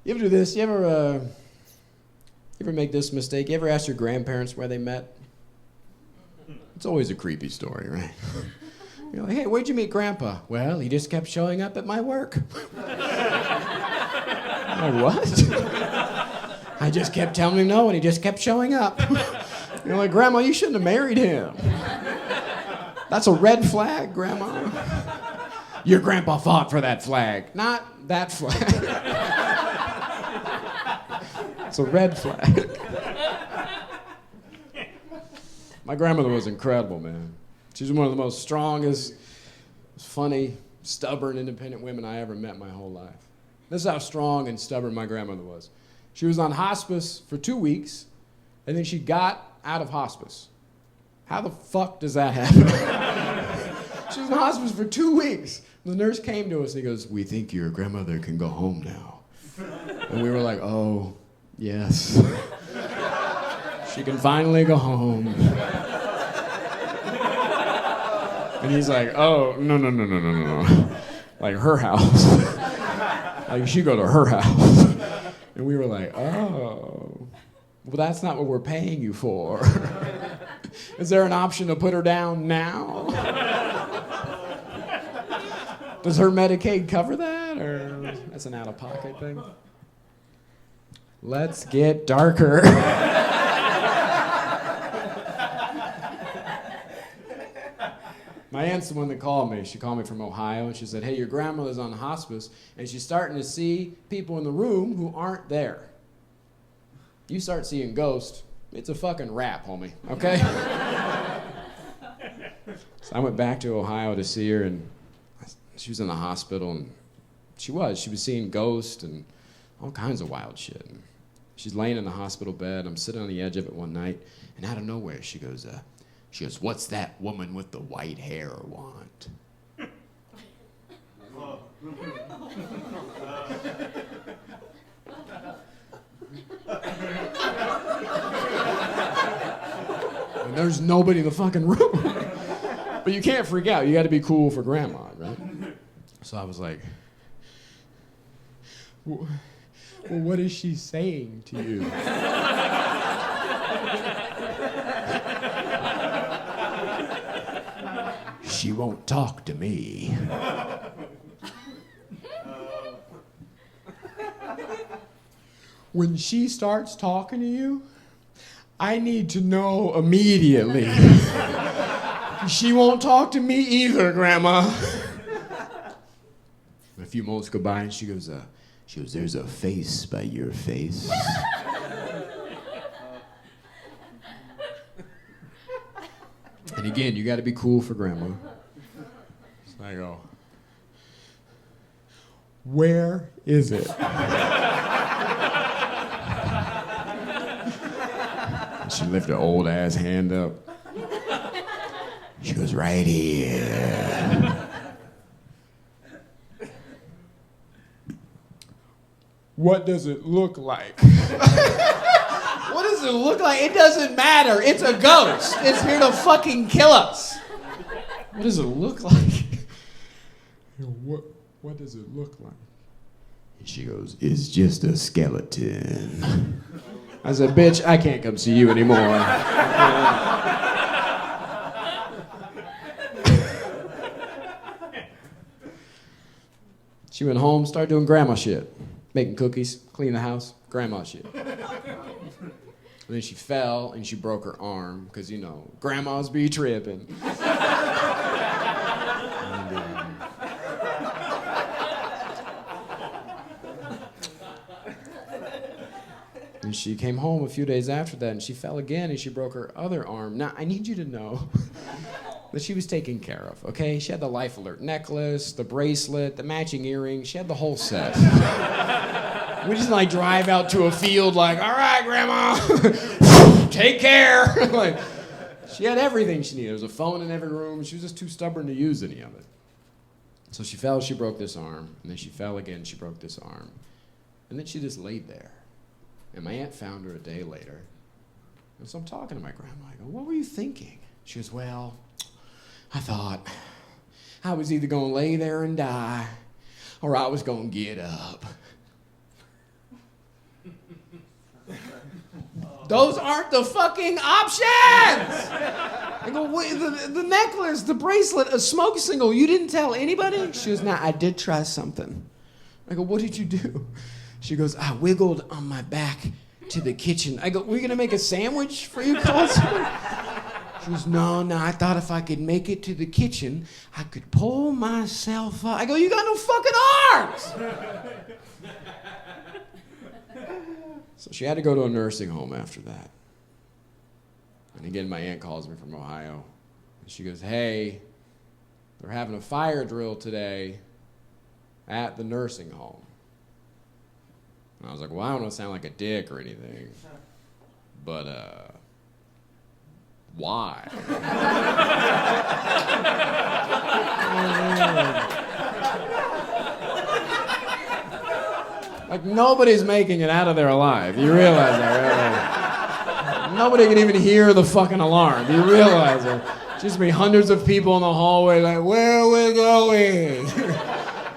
You ever do this? You ever make this mistake? You ever ask your grandparents where they met? It's always a creepy story, right? You're like, hey, where'd you meet Grandpa? Well, he just kept showing up at my work. Like, what? I just kept telling him no, and he just kept showing up. You're like, Grandma, you shouldn't have married him. That's a red flag, Grandma. Your grandpa fought for that flag, not that flag. It's a red flag. My grandmother was incredible, man. She was one of the most strongest, funny, stubborn, independent women I ever met in my whole life. This is how strong and stubborn my grandmother was. She was on hospice for 2 weeks, and then she got out of hospice. How the fuck does that happen? She was in hospice for 2 weeks. The nurse came to us and he goes, we think your grandmother can go home now. And we were like, oh, yes. She can finally go home. And he's like, oh, no. Like her house. Like she go to her house. And we were like, oh, well, that's not what we're paying you for. Is there an option to put her down now? Does her Medicaid cover that, or that's an out-of-pocket thing? Let's get darker. My aunt's the one that called me. She called me from Ohio, and she said, hey, your grandmother's on hospice, and she's starting to see people in the room who aren't there. You start seeing ghosts, it's a fucking wrap, homie, okay? So I went back to Ohio to see her, and she was in the hospital, and she was seeing ghosts and all kinds of wild shit. And she's laying in the hospital bed. I'm sitting on the edge of it one night, and out of nowhere, she goes, what's that woman with the white hair want? And there's nobody in the fucking room. But you can't freak out. You got to be cool for grandma, right? So I was like, well, what is she saying to you? She won't talk to me. When she starts talking to you, I need to know immediately. She won't talk to me either, Grandma. A few moments go by and she goes, there's a face by your face. And again, you got to be cool for Grandma. So I go, where is it? And she lifted her old ass hand up. She goes, right here. What does it look like? What does it look like? It doesn't matter. It's a ghost. It's here to fucking kill us. What does it look like? What does it look like? And she goes, it's just a skeleton. I said, bitch, I can't come see you anymore. She went home, started doing grandma shit. Making cookies, clean the house, grandma shit. And then she fell and she broke her arm, because, you know, grandmas be tripping. And she came home a few days after that, and she fell again, and she broke her other arm. Now, I need you to know that she was taken care of, okay? She had the Life Alert necklace, the bracelet, the matching earrings. She had the whole set. We just, like, drive out to a field like, all right, Grandma, take care. Like, she had everything she needed. There was a phone in every room. She was just too stubborn to use any of it. So she fell, she broke this arm. And then she fell again, she broke this arm. And then she just laid there. And my aunt found her a day later. And so I'm talking to my grandma. I go, what were you thinking? She goes, well, I thought I was either going to lay there and die or I was going to get up. Those aren't the fucking options! I go, wait, the necklace, the bracelet, a smoke signal, you didn't tell anybody? She goes, nah, I did try something. I go, what did you do? She goes, I wiggled on my back to the kitchen. I go, we're gonna make a sandwich for you, Colson? She goes, no, I thought if I could make it to the kitchen, I could pull myself up. I go, you got no fucking arms! So she had to go to a nursing home after that. And again, my aunt calls me from Ohio. And she goes, hey, they're having a fire drill today at the nursing home. And I was like, well, I don't want to sound like a dick or anything, but why? Like, nobody's making it out of there alive. You realize that, right? Nobody can even hear the fucking alarm. You realize that? Just be hundreds of people in the hallway like, where are we going?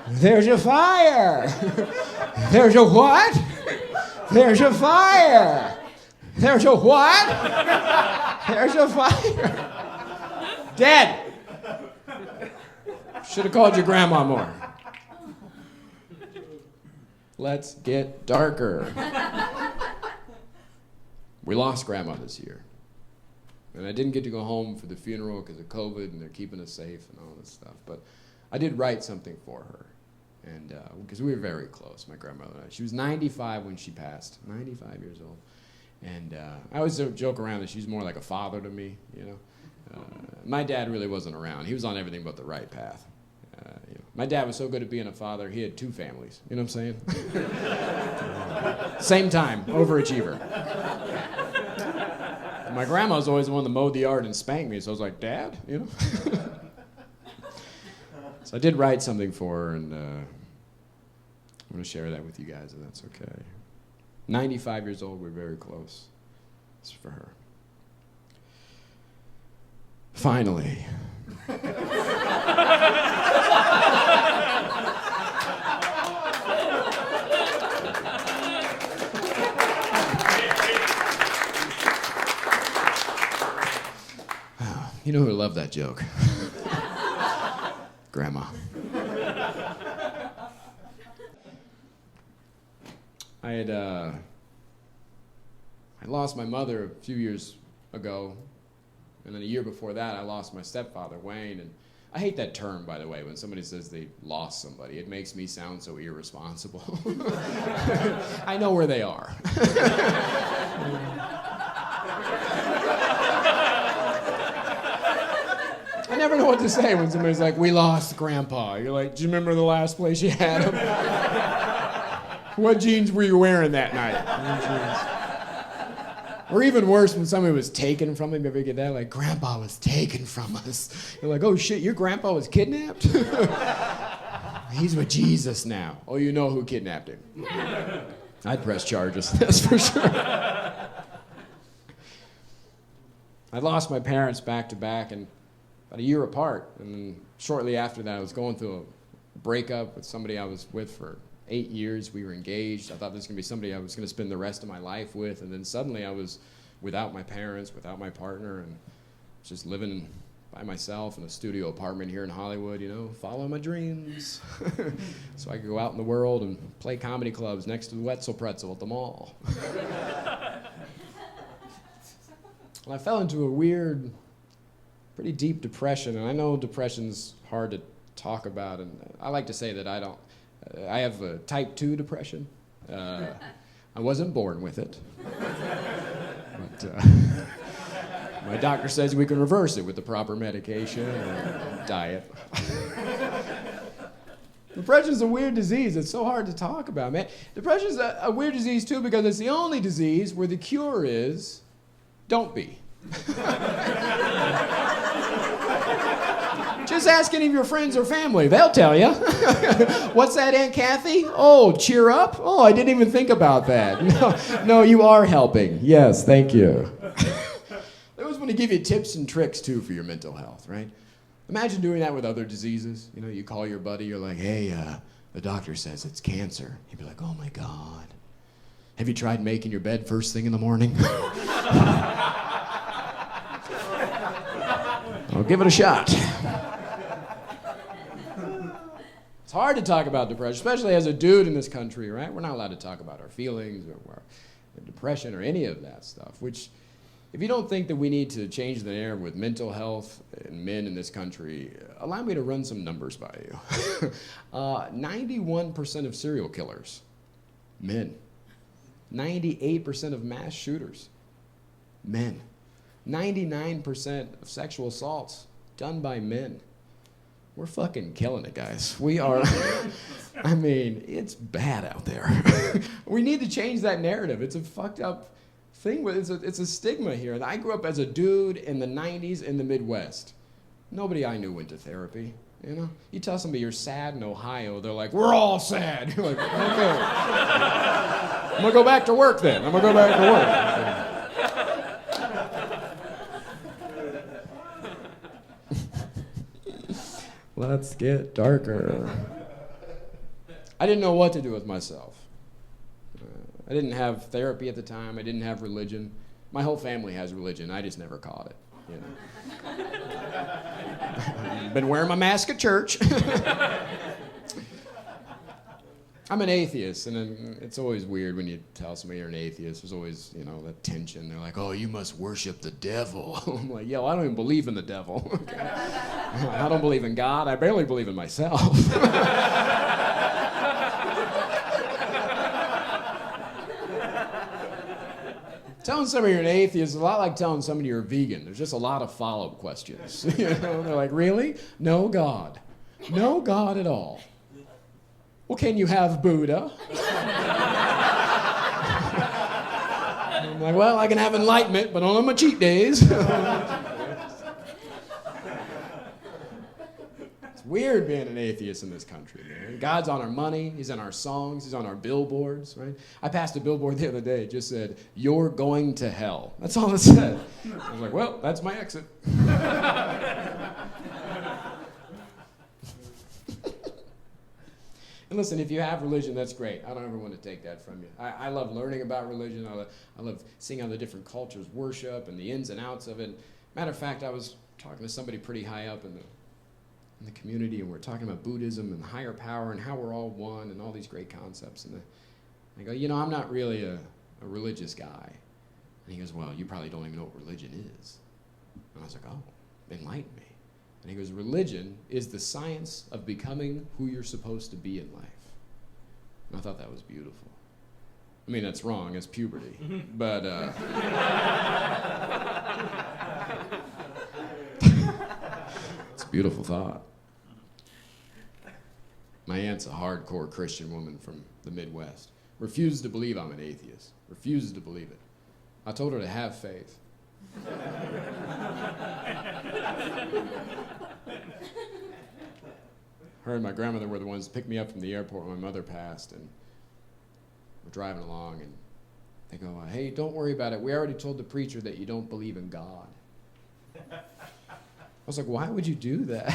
There's a fire. There's a what? There's a fire. There's a what? There's a fire. Dead. Should have called your grandma more. Let's get darker. We lost Grandma this year. And I didn't get to go home for the funeral because of COVID and they're keeping us safe and all this stuff. But I did write something for her. And because we were very close, my grandmother and I. She was 95 when she passed, 95 years old. And I always joke around that she's more like a father to me, you know. My dad really wasn't around. He was on everything but the right path. You know, my dad was so good at being a father, he had 2 families. You know what I'm saying? Same time, overachiever. And my grandma was always the one that mowed the yard and spanked me, so I was like, Dad? You know? So I did write something for her, and I'm going to share that with you guys, if that's okay. 95 years old, we're very close. It's for her. Finally. You know who loved that joke? Grandma. I lost my mother a few years ago, and then a year before that I lost my stepfather, Wayne, and I hate that term, by the way, when somebody says they lost somebody. It makes me sound so irresponsible. I know where they are. I never know what to say when somebody's like, we lost Grandpa. You're like, do you remember the last place you had him? What jeans were you wearing that night? Or even worse, when somebody was taken from him. You ever get that? Like, Grandpa was taken from us. You're like, oh shit, your grandpa was kidnapped? He's with Jesus now. Oh, you know who kidnapped him. I'd press charges, that's for sure. I lost my parents back to back and about a year apart. And then shortly after that, I was going through a breakup with somebody I was with for 8 years. We were engaged. I thought this was going to be somebody I was going to spend the rest of my life with. And then suddenly I was without my parents, without my partner, and just living by myself in a studio apartment here in Hollywood, you know, following my dreams. So I could go out in the world and play comedy clubs next to the Wetzel Pretzel at the mall. And I fell into a weird, pretty deep depression. And I know depression's hard to talk about. And I like to say that I have a type 2 depression. I wasn't born with it. But my doctor says we can reverse it with the proper medication and diet. Depression's a weird disease. It's so hard to talk about, man. Depression's a weird disease, too, because it's the only disease where the cure is don't be. Just ask any of your friends or family. They'll tell you. What's that, Aunt Kathy? Oh, cheer up? Oh, I didn't even think about that. No, you are helping. Yes, thank you. They always want to give you tips and tricks, too, for your mental health, right? Imagine doing that with other diseases. You know, you call your buddy, you're like, hey, the doctor says it's cancer. He'd be like, oh, my God. Have you tried making your bed first thing in the morning? I'll give it a shot. It's hard to talk about depression, especially as a dude in this country, right? We're not allowed to talk about our feelings or depression or any of that stuff, which, if you don't think that we need to change the narrative with mental health and men in this country, allow me to run some numbers by you. 91% of serial killers, men. 98% of mass shooters, men. 99% of sexual assaults done by men. We're fucking killing it, guys. We are, I mean, it's bad out there. We need to change that narrative. It's a fucked up thing. It's a stigma here. And I grew up as a dude in the 90s in the Midwest. Nobody I knew went to therapy. You know, you tell somebody you're sad in Ohio, they're like, we're all sad. You're like, okay. I'm gonna go back to work then. I'm gonna go back to work. Let's get darker. I didn't know what to do with myself. I didn't have therapy at the time. I didn't have religion. My whole family has religion. I just never caught it. You know. Been wearing my mask at church. I'm an atheist, and it's always weird when you tell somebody you're an atheist. There's always, you know, that tension. They're like, oh, you must worship the devil. I'm like, yo, I don't even believe in the devil. Okay? I don't believe in God. I barely believe in myself. Telling somebody you're an atheist is a lot like telling somebody you're a vegan. There's just a lot of follow-up questions. You know, they're like, really? No God. No God at all. Well, can you have Buddha? I'm like, well, I can have enlightenment, but only on my cheat days. It's weird being an atheist in this country, man. God's on our money, he's on our songs, he's on our billboards, right? I passed a billboard the other day, it just said, you're going to hell. That's all it said. I was like, well, that's my exit. And listen, if you have religion, that's great. I don't ever want to take that from you. I love learning about religion. I love seeing how the different cultures worship and the ins and outs of it. Matter of fact, I was talking to somebody pretty high up in the community, and we're talking about Buddhism and higher power and how we're all one and all these great concepts. And I go, you know, I'm not really a religious guy. And he goes, well, you probably don't even know what religion is. And I was like, oh, enlighten me. And he goes, religion is the science of becoming who you're supposed to be in life. And I thought that was beautiful. I mean, that's wrong, it's puberty. But, it's a beautiful thought. My aunt's a hardcore Christian woman from the Midwest. Refuses to believe I'm an atheist. Refuses to believe it. I told her to have faith. Her and my grandmother were the ones that picked me up from the airport when my mother passed, and we're driving along, and they go, hey, don't worry about it. We already told the preacher that you don't believe in God. I was like, why would you do that?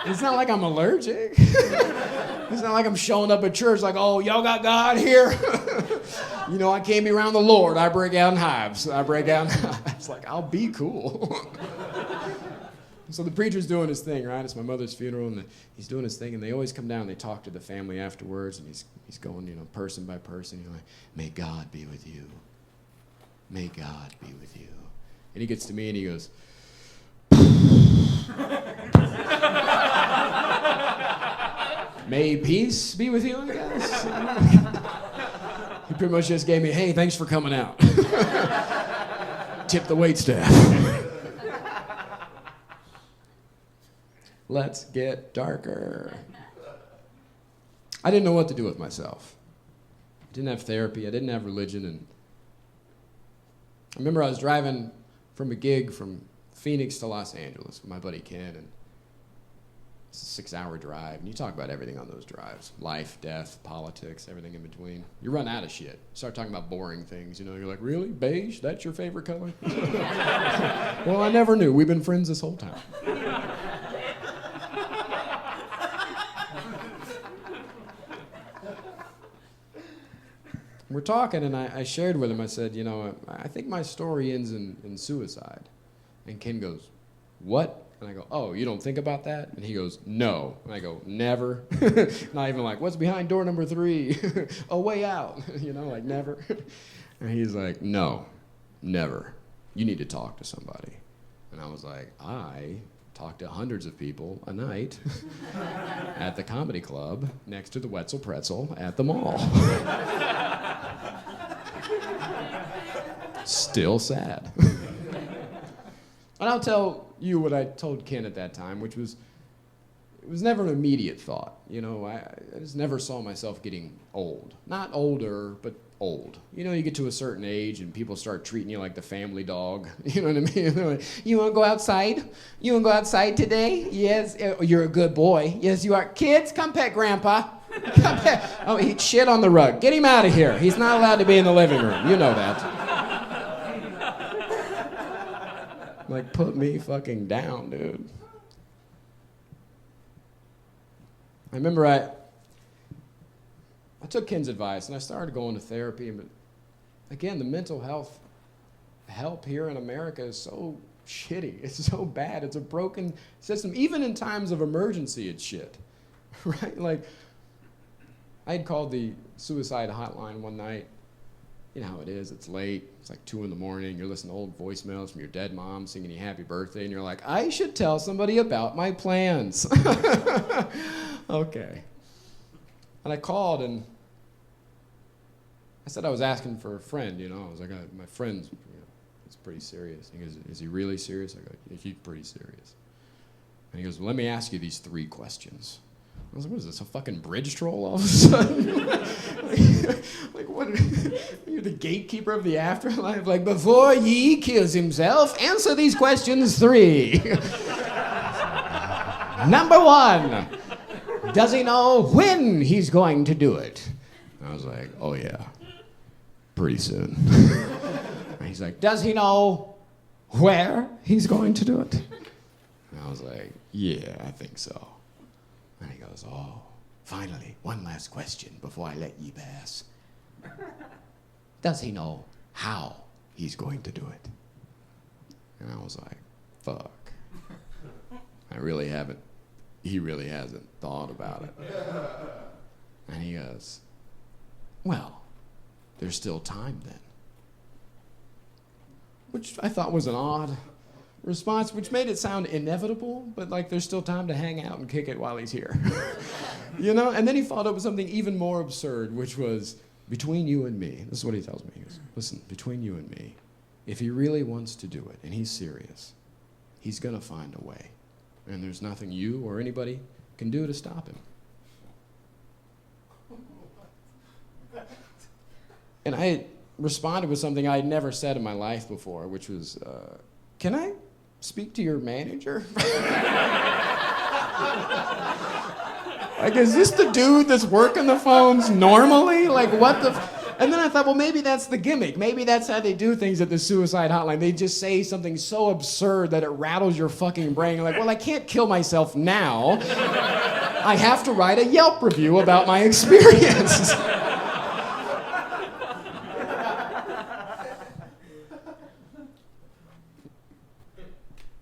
It's not like I'm allergic. It's not like I'm showing up at church like, oh, y'all got God here? You know, I can't be around the Lord. I break out in hives. It's like, I'll be cool. So the preacher's doing his thing, right? It's my mother's funeral, and he's doing his thing, and they always come down and they talk to the family afterwards, and he's going, you know, person by person. You know, like, may God be with you. May God be with you. And he gets to me and he goes, may peace be with you, I guess. He pretty much just gave me, hey, thanks for coming out. Tip the waitstaff. Let's get darker. I didn't know what to do with myself. I didn't have therapy. I didn't have religion. And I remember I was driving from a gig from Phoenix to Los Angeles with my buddy Ken, and it's a 6-hour drive. And you talk about everything on those drives. Life, death, politics, everything in between. You run out of shit. You start talking about boring things. You know, you're like, really? Beige? That's your favorite color? Well, I never knew. We've been friends this whole time. we're talking, and I shared with him, I said, I think my story ends in suicide. And Ken goes, what? And I go, oh, you don't think about that? And he goes, no. And I go, never. Not even like, what's behind door number 3? A way out. Like never. And he's like, no, never. You need to talk to somebody. And I was like, I talk to hundreds of people a night at the comedy club next to the Wetzel Pretzel at the mall. Still sad. And I'll tell you what I told Ken at that time, which was, it was never an immediate thought. I just never saw myself getting old. Not older, but old. You get to a certain age and people start treating you like the family dog. You know what I mean? They're like, you want to go outside? You want to go outside today? Yes. Oh, you're a good boy. Yes, you are. Kids, come pet Grandpa. Come pet. Oh, he shit on the rug. Get him out of here. He's not allowed to be in the living room. You know that. Like, put me fucking down, dude. I remember I took Ken's advice and I started going to therapy, but again, the mental health help here in America is so shitty. It's so bad. It's a broken system. Even in times of emergency, it's shit, right? Like, I had called the suicide hotline one night. You know how it is. It's late. It's like 2 a.m. You're listening to old voicemails from your dead mom singing you happy birthday, and you're like, I should tell somebody about my plans. Okay. And I called, and I said I was asking for a friend, I was like, my friend's, it's pretty serious. He goes, is he really serious? I go, yeah, he's pretty serious. And he goes, well, let me ask you these 3 questions. I was like, what is this, a fucking bridge troll all of a sudden? Like, what? You're the gatekeeper of the afterlife? Like, before he kills himself, answer these questions 3. Number 1, does he know when he's going to do it? I was like, oh yeah, pretty soon. And he's like, does he know where he's going to do it? And I was like, yeah, I think so. And he goes, oh, finally, one last question before I let you pass. Does he know how he's going to do it? And I was like, fuck. He really hasn't thought about it. And he goes, well, there's still time then. Which I thought was an odd response, which made it sound inevitable, but like there's still time to hang out and kick it while he's here. And then he followed up with something even more absurd, which was, between you and me, this is what he tells me. He goes, listen, between you and me, if he really wants to do it and he's serious, he's gonna find a way. And there's nothing you or anybody can do to stop him. And I responded with something I had never said in my life before, which was, can I speak to your manager? Like, is this the dude that's working the phones normally? Like, what the... And then I thought, well, maybe that's the gimmick. Maybe that's how they do things at the suicide hotline. They just say something so absurd that it rattles your fucking brain. You're like, well, I can't kill myself now. I have to write a Yelp review about my experience.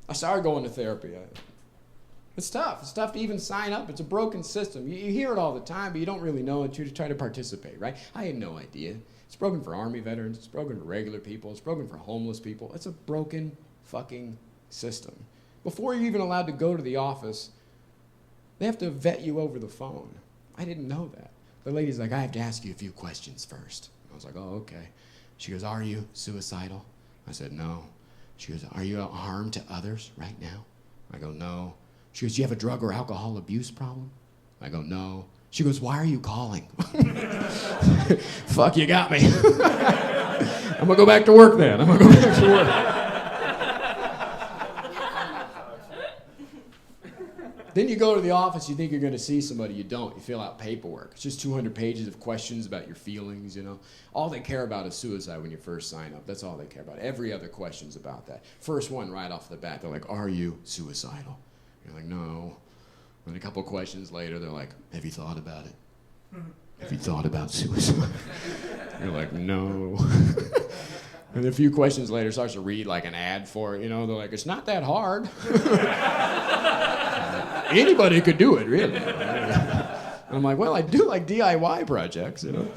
I started going to therapy. It's tough. It's tough to even sign up. It's a broken system. You hear it all the time, but you don't really know it. You try to participate, right? I had no idea. It's broken for Army veterans. It's broken for regular people. It's broken for homeless people. It's a broken fucking system. Before you're even allowed to go to the office, they have to vet you over the phone. I didn't know that. The lady's like, I have to ask you a few questions first. I was like, oh, okay. She goes, are you suicidal? I said, no. She goes, are you a harm to others right now? I go, no. She goes, do you have a drug or alcohol abuse problem? I go, no. She goes, why are you calling? Fuck, you got me. I'm gonna go back to work then. I'm gonna go back to work. Then you go to the office, you think you're gonna see somebody, you don't. You fill out paperwork. It's just 200 pages of questions about your feelings, All they care about is suicide when you first sign up. That's all they care about. Every other question's about that. First one right off the bat, they're like, are you suicidal? You're like, no. And a couple questions later, they're like, have you thought about it? have you thought about suicide? You're like, no. And a few questions later, starts to read like an ad for it. You know, they're like, it's not that hard. Anybody could do it, really. And I'm like, well, I do like DIY projects, you know.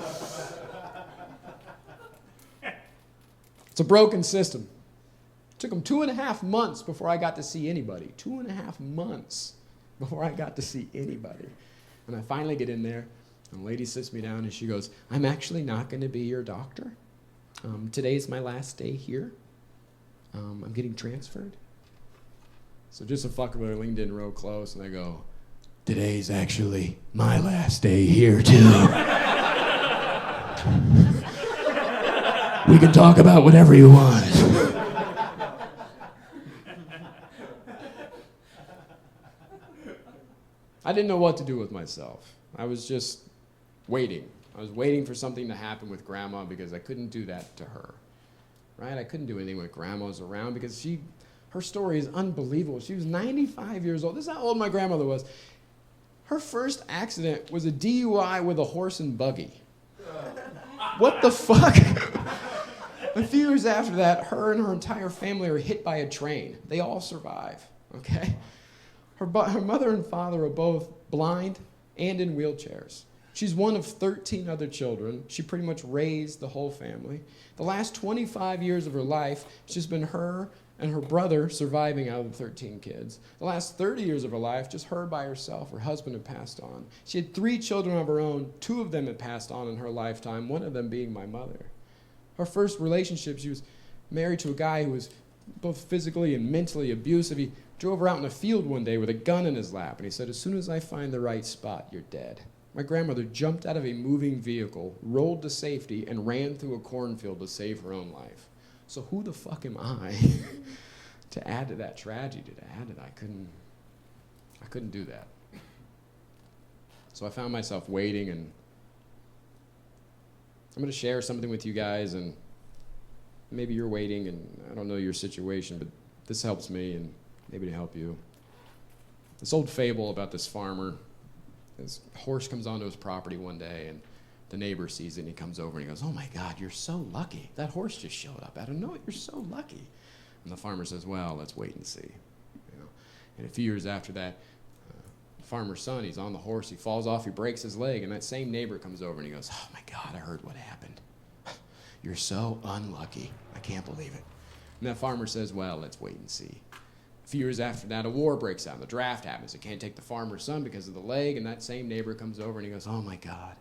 It's a broken system. It took them 2.5 months before I got to see anybody. 2.5 months before I got to see anybody. And I finally get in there, and the lady sits me down, and she goes, I'm actually not going to be your doctor. Today's my last day here. I'm getting transferred. So just to fuck with her, I leaned in real close, and I go, today's actually my last day here, too. We can talk about whatever you want. I didn't know what to do with myself. I was just waiting. I was waiting for something to happen with Grandma because I couldn't do that to her. Right? I couldn't do anything when Grandma was around because her story is unbelievable. She was 95 years old. This is how old my grandmother was. Her first accident was a DUI with a horse and buggy. What the fuck? A few years after that, her and her entire family are hit by a train. They all survive, okay? Her mother and father are both blind and in wheelchairs. She's one of 13 other children. She pretty much raised the whole family. The last 25 years of her life, it's just been her and her brother surviving out of the 13 kids. The last 30 years of her life, just her by herself. Her husband had passed on. She had 3 children of her own. 2 of them had passed on in her lifetime, one of them being my mother. Her first relationship, she was married to a guy who was both physically and mentally abusive. He drove her out in a field one day with a gun in his lap, and he said, as soon as I find the right spot, you're dead. My grandmother jumped out of a moving vehicle, rolled to safety, and ran through a cornfield to save her own life. So who the fuck am I to add to that tragedy, to add to that? I couldn't do that. So I found myself waiting, and I'm going to share something with you guys, and maybe you're waiting, and I don't know your situation, but this helps me, and maybe to help you. This old fable about this farmer. His horse comes onto his property one day, and the neighbor sees it, and he comes over, and he goes, oh my God, you're so lucky. That horse just showed up out of nowhere. You're so lucky. And the farmer says, well, let's wait and see. You know? And a few years after that, the farmer's son, he's on the horse, he falls off, he breaks his leg, and that same neighbor comes over, and he goes, oh my God, I heard what happened. You're so unlucky. I can't believe it. And that farmer says, well, let's wait and see. A few years after that, a war breaks out. The draft happens. They can't take the farmer's son because of the leg, and that same neighbor comes over and he goes, oh my God,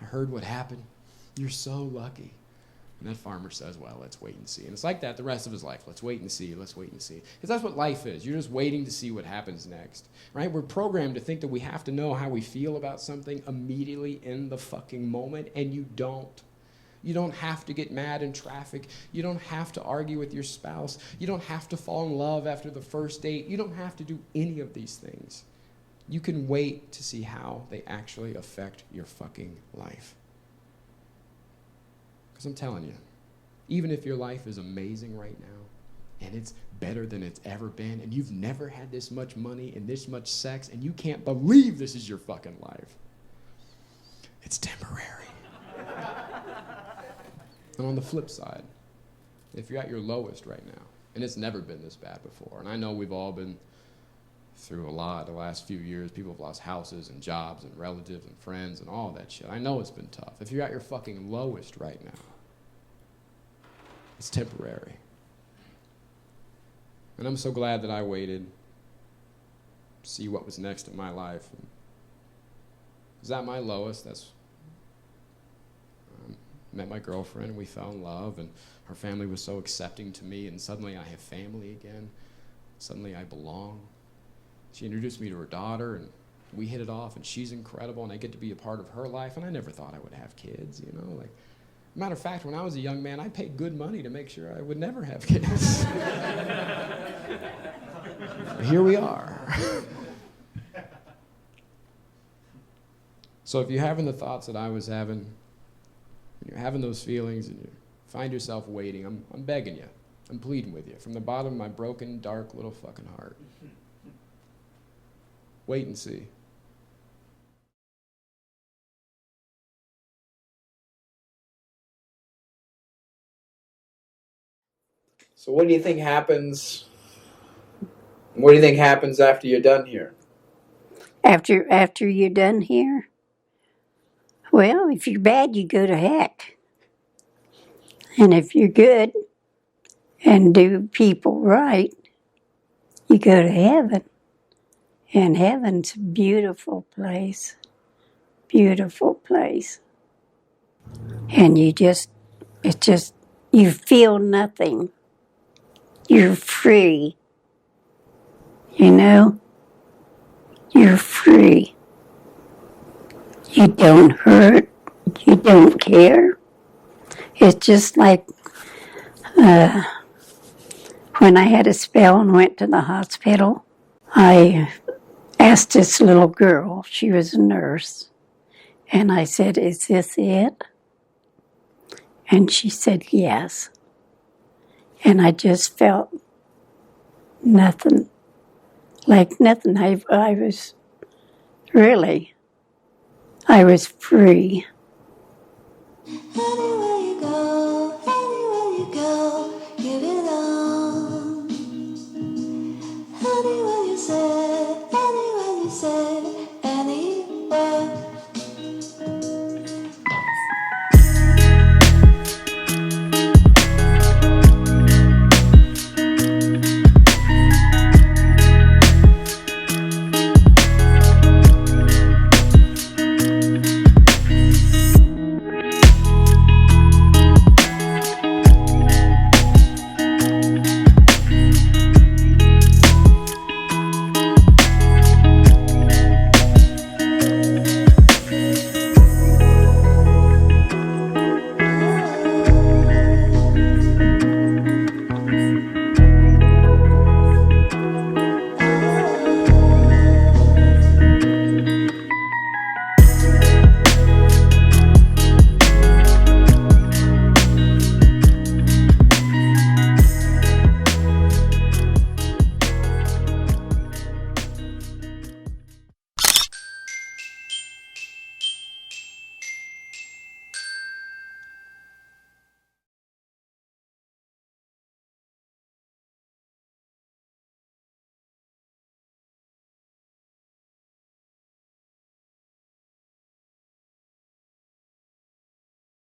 I heard what happened. You're so lucky. And that farmer says, well, let's wait and see. And it's like that the rest of his life. Let's wait and see. Let's wait and see. Because that's what life is. You're just waiting to see what happens next. Right? We're programmed to think that we have to know how we feel about something immediately in the fucking moment, and you don't. You don't have to get mad in traffic. You don't have to argue with your spouse. You don't have to fall in love after the first date. You don't have to do any of these things. You can wait to see how they actually affect your fucking life. Because I'm telling you, even if your life is amazing right now, and it's better than it's ever been, and you've never had this much money and this much sex, and you can't believe this is your fucking life, it's temporary. And on the flip side, if you're at your lowest right now, and it's never been this bad before, and I know we've all been through a lot the last few years. People have lost houses and jobs and relatives and friends and all that shit. I know it's been tough. If you're at your fucking lowest right now, it's temporary. And I'm so glad that I waited to see what was next in my life. Because at my lowest, met my girlfriend, and we fell in love, and her family was so accepting to me, and suddenly I have family again. Suddenly I belong. She introduced me to her daughter, and we hit it off, and she's incredible, and I get to be a part of her life, and I never thought I would have kids, you know? Like, matter of fact, when I was a young man, I paid good money to make sure I would never have kids. Here we are. So if you're having the thoughts that I was having, you're having those feelings, and you find yourself waiting, I'm begging you. I'm pleading with you from the bottom of my broken, dark little fucking heart. Wait and see. So what do you think happens? What do you think happens after you're done here? After you're done here? Well, if you're bad, you go to heck. And if you're good and do people right, you go to heaven. And heaven's a beautiful place. Beautiful place. And you feel nothing. You're free. You know? You're free. You don't hurt. You don't care. It's just like when I had a spell and went to the hospital, I asked this little girl, she was a nurse, and I said, "Is this it?" And she said, "Yes." And I just felt nothing, like nothing. I was free.